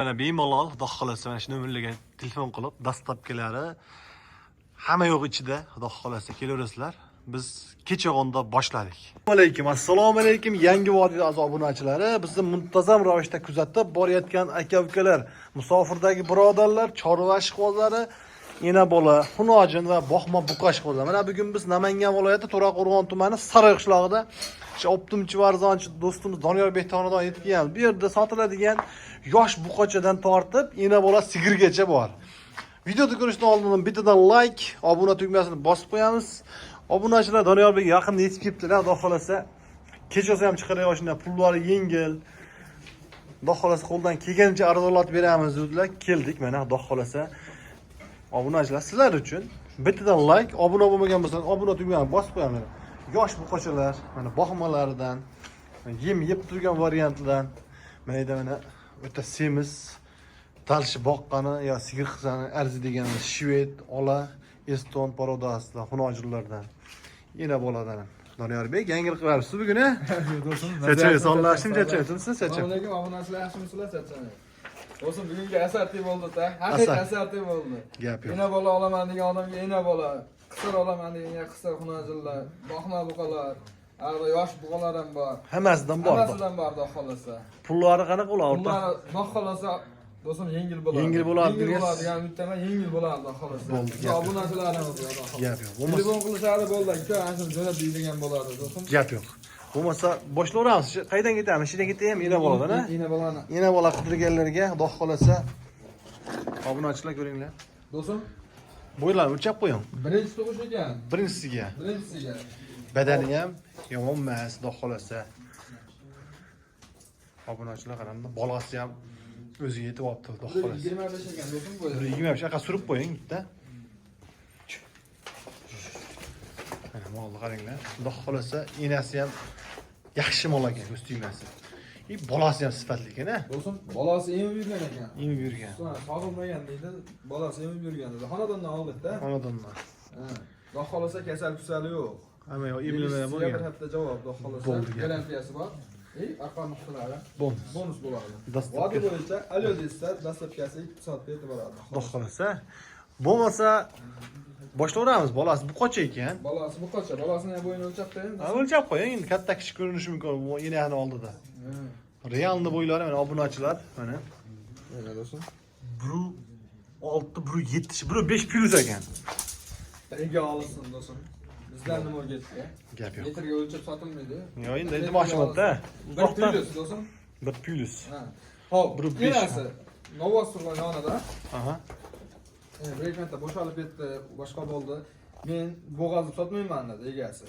Mana bemalol xudo xolasa mana shu nomerlarga telefon qilib dastlabkilari hamma yo'q ichida xudo xolasa kelaverasizlar. Biz kechag'onda boshladik. Assalomu alaykum yangi vodiy obunachilari. Bizni muntazam ravishda kuzatib borayotgan aka-ukalar, musofirdagi birodarlar, chorva ishqibozlari, ena bola, Xunojin va Boxma buqa ishqibozlar. Mana bugun biz Namangan viloyati To'raqo'rg'on tumani Sariq qishlog'ida optimchi varzonchi do'stimiz Doniyor Behtonodan yetib kelamiz. Bu yerda sotiladigan yosh buqachadan tortib, ena bola sigirgacha bor. Videoni ko'rishdan oldin bittadan like, obuna tugmasini bosib qo'yamiz. Obunachilar Doniyor Beyga yaqinda yetib kelibdilar, xudo xolasa. Kechasi ham chiqarayotishlar, pullari yengil. Xudo xolasa qo'ldan kelgancha arzonlatib beramiz dedilar. Keldik mana xudo xolasa. Obunachilar sizlar uchun bittadan like, obuna bo'lmagan bo'lsangiz obuna tugmasini bosib qo'yamiz. Yosh buqachalar, mana boqmalaridan, yem yeb turgan variantdan, mana o'ta semiz, talshi boqqani yo sigir qizani arzidigan shved, ola, eston parodasidan, xunojillardan, yana boladan. Doniyor Bey, yangi qilibsiz bugun, a? Do'stim, Chachoy sonlashim chachoysiz, chachoy. Assalomu alaykum, obunachilar, yaxshimisizlar, chachoy. Do'stim, bugungi asartib bo'ldi-da. Haqiqiy asartib bo'ldi. Gap yo'q. Ena bola olaman degan odamga ena bola, qisir olaman deganga qisir xunojillar, boqma buqalar, arada yosh buqalar ham bor. Hammasidan bor. Hammasidan bor, xudo xolasa. Pullari qanaqa bo'ladi? Ular xudo xolasa do'stim yengil bo'ladi. Yengil bo'ladi, Yengil bo'ladi, ya'ni bittaman yengil bo'ladi, xudo xolasa. Bo'ldi, Biz obunachilarimiz, xudo xolasa. Gap yo'q. Bo'lmasa Telefon qilishadi bo'ldi, aka, ana jo'nab deydigan bo'ladi, do'stim. gap yo'q. Bo'lmasa boshlaveramiz. Qaydan ketamiz? Ishdan ketaymi? Ena bo'ladi, a? Ena bolani. Ena bola qidirganlarga xudo xolasa obunachilar ko'ringlar. Do'stim, Bo'ylarni o'lchab qo'ying. birinchi tug'ish ekan. Birinchisiga. Birinchisiga. Badani ham yomon emas, xudo xolasa. Obunachilar qarangda, bolasi ham o'ziga yetib olibdi, xudo xolasa. 25 ekan, do'stim bu. 25 aqa surib qo'ying bitta. Mana molni qaranglar. Xudo xolasa, enasi ham yaxshi mol ekan, ko'z tegmasi. Bolasi ham sifatli ekan-a? Do'stim, bolasi emib yurgan ekan. Emib yurgan. Sog'ilmagan deydi, bolasi emib yurgan dedi. Xonadondan oldi-da. Xonadondan. Ha. Xudo xolasa kasal-kusali yo'q. Hamma yo'q, emlanmagan Bir bo'lgan. hafta javob, xudo xolasa. Bo'ldi gap. Garantiyasi bor. Arqon nuqtalari. Bonus bo'ladi. Dastlabki- Va'da bo'yicha alyo desa, dastlabkasi 2 soatda yetib boradi. Xudo xolasa. Bo'lmasa boshlaveramiz. Bolasi buqacha ekan. Bolasi bu qancha? Bolasini ham bo'yini o'lchab qo'ying. O'lchab qo'ying, endi katta kichik ko'rinishi mumkin. Bu enani oldida. Realni bo'ylari mana obunachilar mana. Mana do'stim. 1.6, 1.7, 1.5 plus ekan. Ega olsin do'stim. Bizdan nima o'rgatdi? Gap yo'q. Metrga o'lchab sotilmaydi. Yo, endi aytmoqchiman-da. Bir plus do'stim. 1 plus. Ha. Hop, Bir besh. enasi. Novos turgan yonida. Aha. Brekmenta bo'shalib ketdi, boshqa bo'ldi. Men bo'g'azib sotmayman dedi egasi.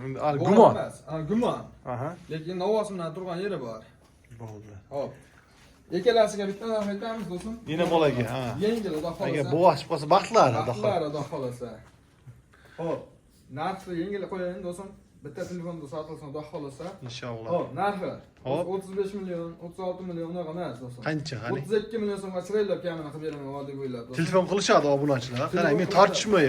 Endi Bo'g'az gumon. emas. Ha, gumon. Aha. Lekin Novos bilan turgan yeri bor. Bo'ldi. Hop. Ikkalasiga bitta narx aytamiz do'stim. Yana bolaga, ha. Yengil xudo Agar xolasa. bo'g'az qolsa baxtlari, xudo xolasa. Baxtlar xudo xolasa. Hop. Narxni yengil qo'ying do'stim. Bitta telefonda sotilsin xudo xolasa. Inshaalloh. Hop, narxi. Hop. 35 million, 36 million unaqa emas do'stim. Qancha qani? 32 million so'mga chiroylab kamini qilib beraman vodiy bo'ylab do'stim. Telefon qilishadi obunachilar. Qarang, men tortishmay.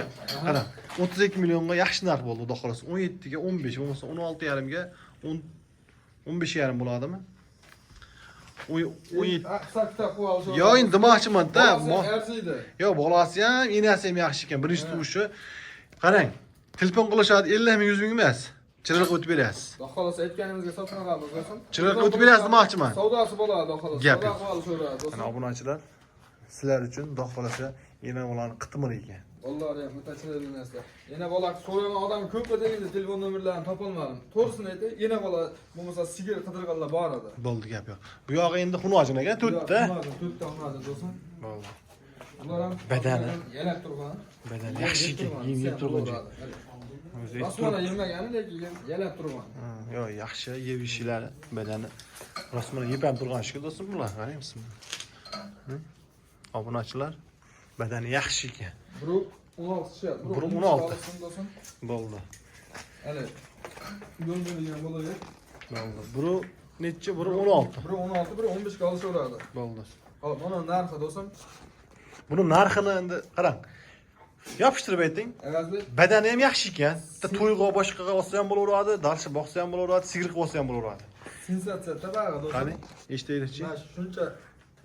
Qarang, 32 millionga yaxshi narx bo'ldi, xudo xolasa. 17 ga 15, bo'lmasa 16,5 ga 15,5 bo'ladimi? 17. Sakta qo'y olish. Yo, endi demoqchiman-da. Arziydi. Yo, bolasi ham, enasi ham yaxshi ekan. Birinchi tug'ishi. Qarang, telefon qilishadi 50 ming, 100 ming emas. Chiroq o'tib berasiz. Xudo xolasa aytganimizga sotmaganmiz do'stim. Chiroq o'tib berasiz demoqchiman. Savdosi bo'ladi xudo xolasa. Gap yo'q. Savdo qilib so'radi Mana do'stim. obunachilar sizlar uchun xudo xolasa yana ularni qitimir ekan. Vallahi ham mutachilar emaslar. Yana bola so'ragan odam ko'p deganda telefon nomerlarini topolmadim. To'g'risini aytay, yana bola bo'lmasa sigir qidirganlar bor edi. Bo'ldi, gap yo'q. Bu yog'i endi xunojin ekan, to'rtta. To'rtta xonada do'stim. Bo'ldi. Ular ham Badani. yalab turgan. Badani yaxshi ekan, yengil turgan. O'zi Rasmana yemagani lekin yalab turgan. Yo, yaxshi yeb ishlari, badani rasmana yeb ham turgan shekilli do'stim bular, qarangmi? Obunachilar badani yaxshi ekan. 16 shat. 16. do'stim. Bo'ldi. Hali. Yo'ldan bo'ladi. Bo'ldi. Biri necha? Biri 16. Biri 16, biri 15 ga olishaveradi. Bo'ldi. Hop, mana narxi do'stim. Buni narxini endi qarang. Yopishtirib ayting. Avazli. Badani ham yaxshi ekan. Bitta to'yga boshqaga olsa ham bo'laveradi, darshi boqsa ham bo'laveradi, sigir qilib olsa ham bo'laveradi. Sensatsiya tabaga do'stim. Qani, eshitaylikchi. Mana shuncha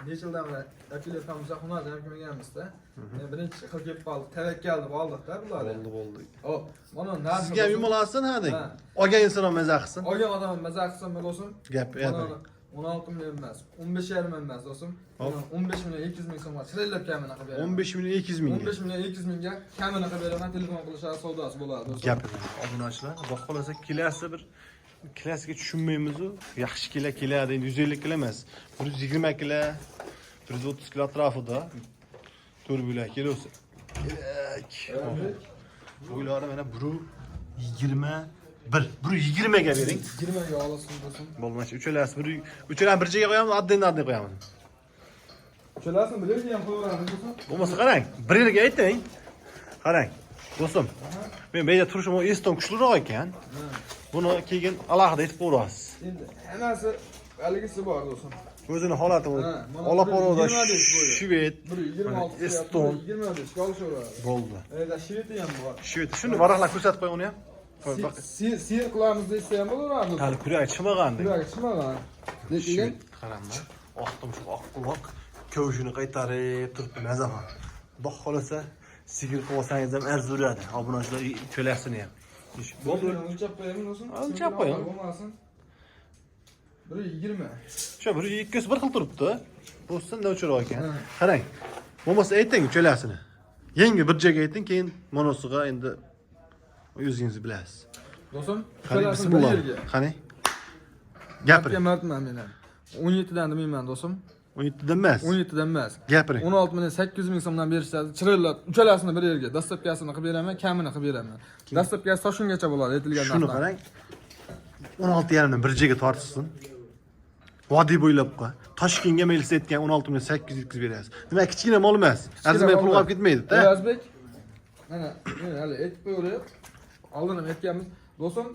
necha yildan beri akillar tomosha xunada ham kelganmiz-da. Men birinchi qilib kelib qoldik, tavakkalni oldik-da bular. Bo'ldi. Hop, mana narxi. Sizga ham yumalasin ha deng. Olgan inson ham maza qilsin. Olgan odam maza qilsin bo'lsin. Gap yo'q. 16 million emas, 15,5 emas do'stim. 15 million 200 ming so'mga chiroylab kamini qilib beraman. 15 million 200 mingga. 15 million 200 mingga kamini qilib beraman, telefon qilishar savdosi bo'ladi do'stim. Gap obunachilar, xudo xolasa kelasi bir klasiga tushunmaymiz-ku. Yaxshi keladi, endi 150 kilo emas. 120 kilo, 130 kilo atrofida. Turbular kilosi. Kerak. Bo'ylari mana 121. 120 ga bering. 20 ga olasin do'stim. Bo'lmasa uchalasi uchalani bir joyga qo'yamiz, adden qo'yamiz. Uchalasini bilib ham qo'yaveramiz do'stim. Bo'lmasa qarang, bir yerga ayting. Qarang, do'stim. Men bu yerda turishim esdan kuchliroq ekan. Buni keyin alohida aytib qo'yasiz. Endi hammasi haligisi bor do'stim. O'zini holati Olaporovda Shved, Eston 25 ga olishaveradi. bo'ldi. Endi Shvedi ham bor. Shved, shuni varaqlab ko'rsatib qo'y uni ham. Sir qilamiz desa ham bo'laveradi. Hali kurak chiqmagandi. Kurak chiqmagan. Lekin qaranglar. Oqdim shu oq quloq ko'shini qaytarib turibdi mazama. Xudo xolasa sigir qilib olsangiz ham arzuradi. Obunachilar to'lasini ham. bo'ldi. O'lchab qo'yamiz do'stim. O'lchab qo'ying. Bo'lmasin. 120. Shu 1 bir xil turibdi. Bo'lsin da o'chiroq ekan. Qarang. Bo'lmasa ayting to'lasini. Yangi bir joyga ayting, keyin monosiga endi o'zingiz bilasiz. Do'stim, qani bismillah. Qani? Gapiring. Gapiryapman men ham. 17 dan demayman do'stim. 17 dan emas. 17 dan emas. Gapiring. 16 million 800 ming so'mdan berishadi. Chiroylab uchalasini bir yerga, dastlabkasini qilib beraman, kamini qilib beraman. Dastlabkasi toshungacha bo'ladi, aytilgan narsa. Shuni qarang. 16,5 dan bir joyga tortsin. Vodiy bo'ylab qo'y. Toshkentga maylis aytgan 16 million 800 yetkazib berasiz. Nima kichkina mol emas. Arzimay pul olib ketmaydi-da. O'zbek. Mana, men hali aytib qo'yib, oldin ham aytganmiz. Do'stim,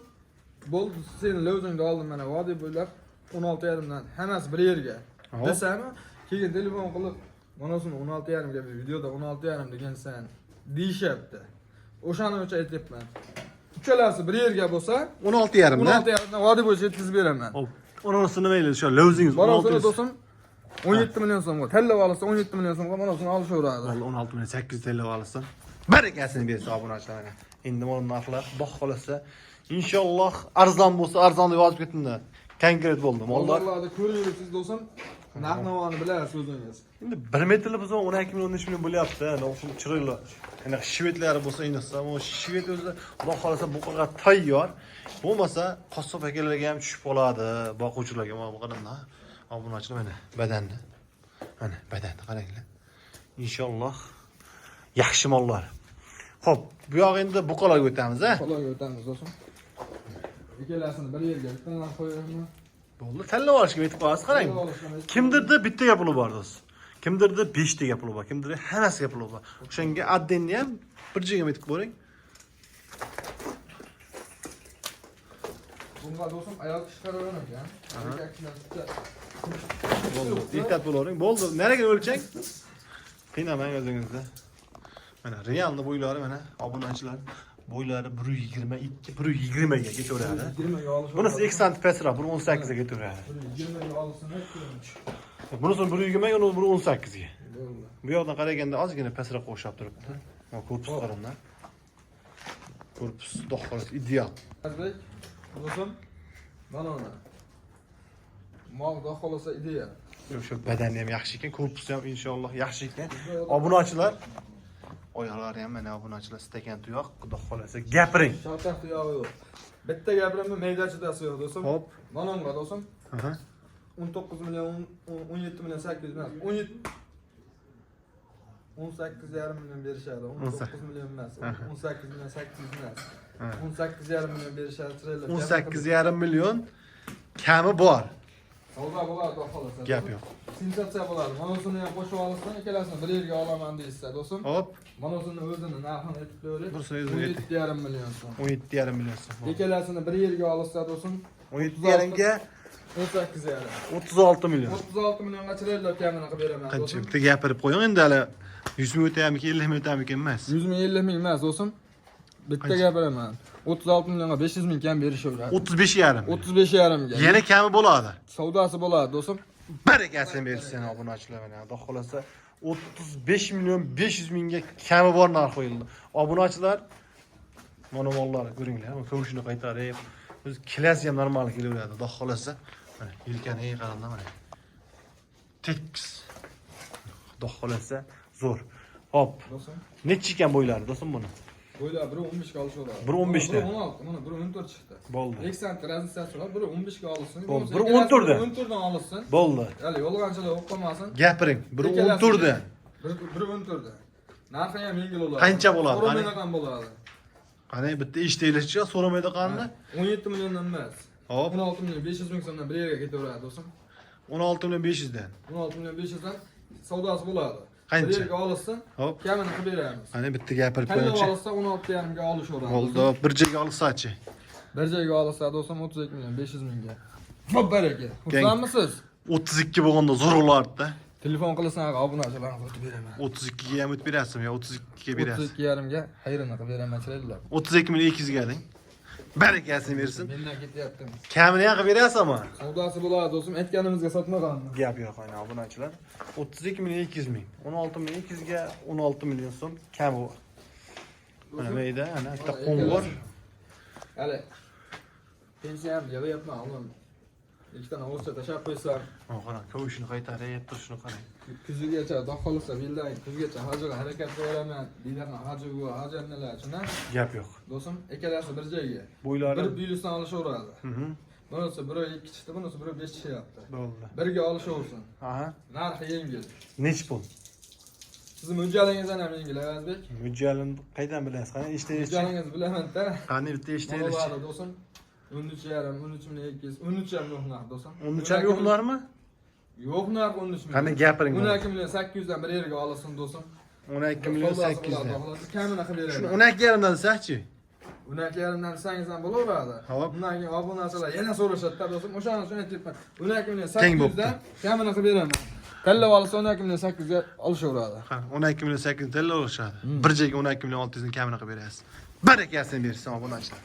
bo'ldi, seni lozingni oldim mana vodiy bo'ylab 16,5 dan hammasi bir yerga. Desam, keyin telefon qilib, mana shuni 16,5 ga videoda 16,5 degansan deyishyapti. O'shani o'cha aytyapman. Uchalasi bir yerga bo'lsa, 16,5 dan. 16,5 dan vodiy bo'yicha yetkazib beraman. Unisini mayli, shu lozingiz 16 do'stim 17 million so'mga, tallab olsa 17 million so'mga mana shuni olishaveradi. 16 million 800 tallab olsa, barakasini bersa obunachilar. Endi mana narxlar xudo xolasa inshaalloh arzon bo'lsa, arzon deb yozib ketinglar. Konkret bo'ldi. Mollar. Allohda ko'ryapsiz do'stim. Narx-navoni bilasiz o'zingiz. Endi 1 metrli biz 12 million 13 million bo'lyapti. No'xum chiroyli. Endi shvedlari bo'lsa insa, o shved o'zi xudo xolasa bu qilga tayyor. Bo'lmasa qassob akalarga ham tushib qoladi, boquvchilarga mana bu qadamda. Obunachilar mana badanni. Mana badanni qaranglar. Inshaalloh yaxshi mollar. Xo'p, bu yoq endi buqalarga o'tamiz, ha? Buqalarga o'tamiz do'stim. Ikkalasini bir yerga bittanlar qo'yamiz. Bo'ldi, tanlab olishga yetib qolasiz, qarang. Kimdirda bitta gap puli bor do'st. Kimdirda 5 ta gap puli bor, kimdirda hammasi gap puli bor. O'shanga addenni ham bir joyga yetib qo'ying. Bunga do'stim ayol kishi qaragan ekan. Bo'ldi, diqqat bo'ling. Bo'ldi, nariga o'lchang. Qiynamang o'zingizni. Mana realni bo'ylari mana obunachilar bo'ylari 122, 120 ga ketaveradi. 20 ga olish. Bunisi 2 sm pastroq, 118 ga ketaveradi. 20 ga olishini aytdim. Bunisi 120 ga, uni 118 ga. Bu yoqdan qaraganda ozgina pastroq o'xshab turibdi. Mana korpus qaranglar. Korpus do'xolis ideal. Azbek, do'stim, mana uni. Mol do'xolasa ideal. O'sha badani ham yaxshi ekan, korpusi ham inshaalloh yaxshi ekan. Obunachilar oyoqlari ham mana obunachilar istagan tuyoq, xudo xolasa gapiring. Shartaq tuyog'i yo'q. Bitta gapirimni mayda-chidasi yo'q do'stim. Hop. Mana unga do'stim. 19 million 17 million 800 emas. 18,5 million berishadi. 19 million emas. 18 million 800 emas. 18,5 million berishadi. 18,5 million kami bor. Savdo bo'ladi xohlasa. Gap yo'q. Sensatsiya bo'ladi. Mana shuni ham qo'shib olsam, ikkalasini bir yerga olaman deysiz, do'stim. Hop. Mana shuni o'zini narxini aytib qo'ying. Bursini o'zini ayting. 17,5 million so'm. 17,5 million so'm. Ikkalasini bir yerga olsa, do'stim. 17,5 ga 18,5. 36 million. 36 millionga chiroylab kamini qilib beraman, Qancha do'stim. bitta gapirib qo'ying endi hali 100 ming o'tayamiki, 50 ming o'tayamiki emas. 100 ming 50 ming emas, do'stim. Bitta gapiraman. 36 millionga 500 ming kam berishaveradi. 35,5. 35,5 ga. Yana kami bo'ladi. Savdosi bo'ladi, do'stim. Barakasini bersin obunachilar mana. Xudo xolasa 35 milyon 500 mingga kami bor narx qo'yildi. Obunachilar mana mollar ko'ringlar, ko'rishini qaytarib, biz klasi ham normal kelaveradi. Xudo xolasa mana yelkani qarangda mana. Tekis. Xudo xolasa zo'r. Hop. Do'stim. Necha ekan bo'ylari do'stim buni? Bo'ylar biri 15 ga olishi bo'ladi. Biri 15 da. Biri 16, mana biri 14 chiqdi. Bo'ldi. 2 sant razitsiyasi bor, biri 15 ga olsin. Bo'ldi. Biri 14 da. 14 dan olsin. Bo'ldi. Hali yolg'onchilar o'qilmasin. Gapiring. Biri 14 da. Biri 14 da. Narxi ham yengil bo'ladi. Qancha bo'ladi? So'ramaydigan bo'ladi. Qani bitta eshitaylikchi, so'ramaydi qanday? 17 milliondan emas. Hop. 16 million 500 ming so'mdan bir yerga ketaveradi do'stim. 16 milyon 500 dan. 16 million 500 dan savdosi bo'ladi. Qancha? Bir yerga olsin, Hop. kamini qilib beramiz. Qani bitta gapirib Qanday qo'yingchi. olsa 16,5 ga olishaveradi. Bo'ldi. Bir joyga olsachi. Bir joyga olsa do'stim 32 million 500 mingga. Xo'p, baraka. Xursandmisiz? 32 bo'lganda zo'r bo'lardi-da. Telefon qilasan, obunachilarni o'tib beraman. 32 ga ham o'tib berasizmi yo 32 ga berasiz? 32,5 ga xayrini qilib beraman chilaylar. 32 milyon 200 ga deng. Barakasini bersin. Mendan ketyapti. Kamini ham qilib berasizmi? Savdosi bo'ladi do'stim, aytganimizga sotmaganmiz. Gap yo'q ayni obunachilar. 32 milyon 200 ming. 16 milyon 200 ga 16 milyon so'm kam bor. Mana bu yerda ana bitta qo'ng bor. Hali pensiyam yig'yapman, oğlum. Ikkitani o'zcha tashab qo'ysam, Qarang, ko'rishini qaytarib, turishini qarang. kuzigacha doqolsa bildan, kuzigacha hajga harakat qilaman. Deylarni hajanalar shuna. Gap yo'q. Do'stim, ikkalasi bir joyga. Bo'ylari. Bir buyursan olishaveradi. Mhm. Bunisi biri 2 chiqdi, bunisi biri 5 chiqyapti. Bo'ldi. Birga olishaversin. Aha. Narxi yengil. Nech pul? Sizni mo'ljalingizdan ham yengil, Azbek. Mo'ljalini qaydan bilasiz? Qani eshitaylik. Mo'ljalingizni bilaman-da. Qani bitta eshitaylik. Mo'ljalari do'stim. 13,5, 13 million 200, 13 ham yo'q narx do'stim. 13 ham yo'qlarmi? Yo'q narx 13 million. Qani gapiring. 12 million 800 dan bir yerga olsin do'stim. 12 milyon 800 dan. Kamini qilib Shuni beraman. 12,5 dan desakchi. 12,5 dan desangiz ham bo'laveradi. Hop. Undan keyin obunachilar yana so'rashadi-da do'stim. O'shani aytyapman. 12 million Teng 800 bo'pti. dan kamini qilib beraman. Tanlab olsa 12 million 800 ga olishaveradi. Ha, 12 milyon 800 tilla olishadi. Bir joyga 12 milyon 600 ni kamini qilib berasiz. Barakasini bersin obunachilar.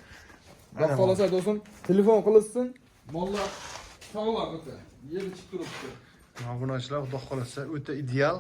Gap qolsa do'stim, telefon qilsin. Mollar sog'lom o'ta. Yeri chiqib turibdi. Obunachilar xudo xolasa o'ta ideal.